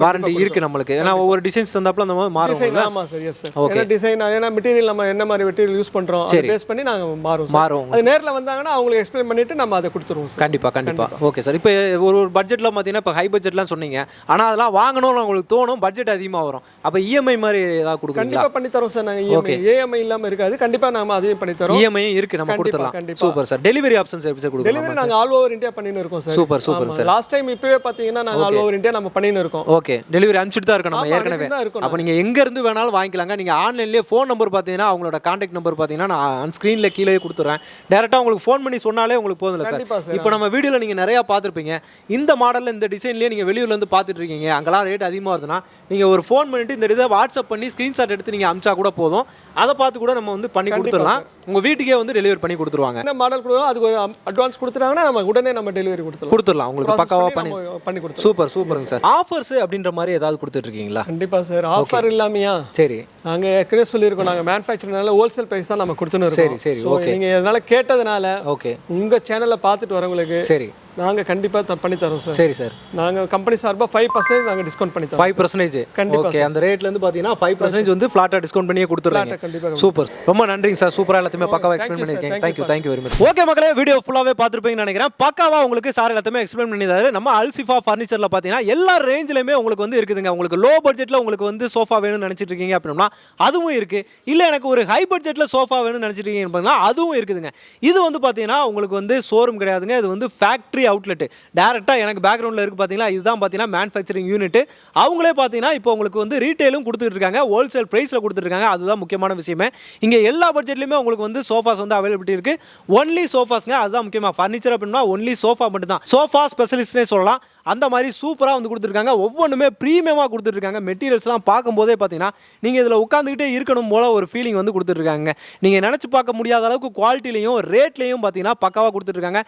வாரண்டி இருக்கு நமக்கு. ஏன்னா ஒவ்வொரு டிசைன்ஸ் தந்தாப்ல அந்த மாதிரி மாறும். ஆமா சார். Yes sir. ஏன்னா டிசைன் ஏன்னா மெட்டீரியல் நம்ம என்ன மாதிரி மெட்டீரியல் யூஸ் பண்றோம் அதை பேஸ் பண்ணி நாங்க மாறும். அது நேர்ல வந்தாங்கன்னா அவங்களுக்கு எக்ஸ்பிளைன் பண்ணிட்டு நம்ம அதை கொடுத்துருவோம் சார். கண்டிப்பா. Okay sir. இப்போ ஒரு பட்ஜெட்ல பாத்தீங்கன்னா இப்போ ஹை பட்ஜெட்லாம் சொன்னீங்க. ஆனா அதெல்லாம் வாங்கணும்னு உங்களுக்கு தோணும். பட்ஜெட் அதிகமா வரும். அப்ப இஎம்ஐ மாதிரி ஏதாவது கொடுக்குறீங்களா? கண்டிப்பா பண்ணி தரோம் சார். நாங்க இஎம்ஐ இல்லாம இருக்காது. கண்டிப்பா நாம அதையும் பண்ணி தரோம். இஎம்ஐ இருக்கு நம்ம கொடுத்துறலாம். Super sir. டெலிவரி ஆப்ஷன்ஸ் எப்படி சார் கொடுக்குறோம்? டெலிவரி நாங்க ஆல் ஓவர் இந்தியா பண்ணிட்டு இருக்கோம் sir. Super sir. Last time இப்பவே பாத்தீங்கன்னா நாங்க ஆல் ஓவர் இந்தியா நம்ம பண்ணிட்டு இருக்கோம். ஓகே. டெலிவரி அனுப்பிச்சிட்டு தான் இருக்கோம் நம்ம ஏற்கனவே. அப்ப நீங்க எங்க இருந்து வேணாலும் வாங்கிக்கலாங்க. நீங்க ஆன்லைன்லயே ஃபோன் நம்பர் பாத்தீங்கன்னா அவங்களோட கான்டாக்ட் நம்பர் பாத்தீங்கன்னா நான் ஸ்கிரீன்ல கீழே கொடுத்துறேன். டைரக்டா உங்களுக்கு ஃபோன் பண்ணி சொன்னாலே உங்களுக்கு போதும்ல சார். இப்போ நம்ம வீடியோல நீங்க நிறைய பாத்துருப்பீங்க. இந்த மாடல்ல இந்த டிசைன்லயே நீங்க வெளியூர்ல இருந்து பாத்துட்டு இருக்கீங்க. அங்கலாம் ரேட் அதிகமா வருதுன்னா நீங்க ஒரு ஃபோன் பண்ணிட்டு இந்த இதை வாட்ஸ்அப் பண்ணி ஸ்கிரீன்ஷாட் எடுத்து நீங்க அனுப்பிச்சா கூட போதும். அதை பார்த்து கூட நம்ம வந்து பண்ணி கொடுத்துடலாம். உங்க வீட்டுக்கே வந்து டெலிவரி பண்ணி கொடுத்துருவாங்க. என்ன மாடல் கொடுத்தோம் அதுக்கு ஒரு அட்வான்ஸ் கொடுத்துட்டாங்கன்னா நம்ம உடனே நம்ம டெலிவரி கொடுத்துடலாம். உங்களுக்கு பக்காவா பண்ணி கொடுத்துருவோம். சூப்பருங்க சார். ஆஃபர்ஸ் அப்படின்ற மாதிரி ஏதாவது கொடுத்துட்டு இருக்கீங்களா? கண்டிப்பா சார். ஆஃபர் இல்லாமையா? சரி. நாங்க ஏற்கனவே சொல்லியிருக்கோம் நாங்க மேனுஃபேக்சர்னால ஹோல்சேல் பிரைஸ் தான் நம்ம கொடுத்துன்னு இருக்கோம். சரி. ஓகே. நீங்க அதனால கேட்டதனால ஓகே உங்க சேனலை பார்த்துட்டு வரவங்களுக்கு சரி நாங்க கண்டிப்பா பண்ணி தரோம் சார். சரி சார். நாங்க கம்பெனி சார்பா 5% நாங்க டிஸ்கவுண்ட் பண்ணி தரோம். 5%. கண்டிப்பா. ஓகே. அந்த ரேட்ல இருந்து பாத்தீங்கன்னா 5% வந்து ஃபிளாட்டா டிஸ்கவுண்ட் பண்ணியே கொடுத்துறாங்க. சூப்பர். ரொம்ப நன்றிங்க சார். சூப்பரா எல்லாத்தையுமே பக்காவா எக்ஸ்பிளைன் பண்ணிருக்கீங்க. Thank you very much. Okay மக்களே, வீடியோ ஃபுல்லாவே பாத்துருப்பீங்கன்னு நினைக்கிறேன். பக்காவா உங்களுக்கு சார் எல்லாத்தையுமே எக்ஸ்பிளைன் பண்ணிட்டாரு. நம்ம அல்சிஃபா ஃபர்னிச்சர்ல பாத்தீங்கன்னா எல்லா ரேஞ்சிலுமே உங்களுக்கு வந்து இருக்குதுங்க. உங்களுக்கு லோ பட்ஜெட்ல உங்களுக்கு வந்து சோஃபா வேணும்னு நினைச்சிட்டு இருக்கீங்க அப்படின்னா அதுவும் இருக்கு. இல்ல எனக்கு ஒரு ஹை பட்ஜெட்ல சோஃபா வேணும்னு நினைச்சிட்டு இருக்கீங்க அப்படின்னா அதுவும் இருக்குதுங்க. இது வந்து பாத்தீங்கன்னா உங்களுக்கு வந்து ஷோரூம் கிடையாதுங்க. இது வந்து ஃபேக்டரி அவுட்லெட். டைரக்டா எனக்கு பேக்ரவுண்ட்ல இருக்கு பாத்தீங்களா, இதுதான் பாத்தீங்கன்னா மேனுஃபேக்சரிங் யூனிட். அவங்களே பாத்தீங்கன்னா இப்போ உங்களுக்கு வந்து ரீட்டைலும் கொடுத்துட்டு இருக்காங்க, ஹோல்சேல் பிரைஸ்ல கொடுத்துட்டு இருக்காங்க. அதுதான் முக்கியமான விஷயமே. இங்க எல்லா பட்ஜெட்லயுமே உங்களுக்கு வந்து சோஃபாஸ் வந்து அவைலபிலிட்டி இருக்கு. ஒன்லி சோஃபாஸ்ங்க, அதுதான் முக்கியமா. ஃபர்னிச்சர் அப்படின்னா ஒன்லி சோஃபா மட்டும் தான். சோஃபா ஸ்பெஷலிஸ்ட்னே சொல்லலாம். அந்த மாதிரி சூப்பரா வந்து கொடுத்துருக்காங்க. ஒவ்வொன்றுமே ப்ரீமியமா கொடுத்துருக்காங்க. மெட்டீரியல்ஸ்லாம் பார்க்கும்போதே பார்த்தீங்கன்னா நீங்கள் இதில் உட்காந்துக்கிட்டே இருக்கணும் போல ஒரு ஃபீலிங் வந்து கொடுத்துருக்காங்க. நீங்கள் நினச்சி பார்க்க முடியாத அளவுக்கு குவாலிட்டிலையும் ரேட்லையும் பார்த்தீங்கன்னா பக்காவாக கொடுத்துருக்காங்க.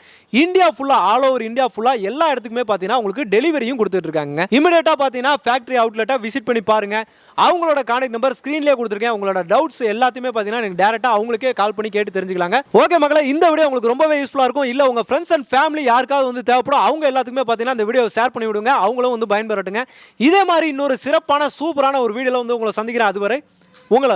இந்தியா ஃபுல்லாக ஆல் ஓவர் இந்தியா ஃபுல்லாக எல்லா இடத்துக்குமே பார்த்தீங்கன்னா உங்களுக்கு டெலிவரியும் கொடுத்துட்ருக்காங்க. இமிடியேட்டாக பார்த்தீங்கன்னா ஃபேக்ட்ரி அவுட்லெட்டை விசிட் பண்ணி பாருங்க. அவங்களோட கான்டாக்ட் நம்பர் ஸ்க்ரீன்லேயே கொடுத்துருக்கேன். உங்களோட டவுட்ஸ் எல்லாத்தையுமே பார்த்தீங்கன்னா நீங்கள் டேரெக்டாக அவங்களுக்கே கால் பண்ணி கேட்டு தெரிஞ்சுக்கலாங்க. ஓகே மக்களே, இந்த வீடியோ உங்களுக்கு ரொம்பவே யூஸ்ஃபுல்லாக இருக்கும். இல்லை உங்கள் ஃப்ரெண்ட்ஸ் அண்ட் ஃபேமிலி யாருக்காவது வந்து தேவைப்படும் அவங்க எல்லாத்துக்குமே பார்த்தீங்கன்னா இந்த வீடியோ ஷேர் பண்ணி விடுங்க. அவங்களும் வந்து பயன்பெறட்டுங்க. இதே மாதிரி இன்னொரு சிறப்பான சூப்பரான ஒரு வீடியோல வந்து உங்களை சந்திக்கிறேன். அதுவரை உங்களை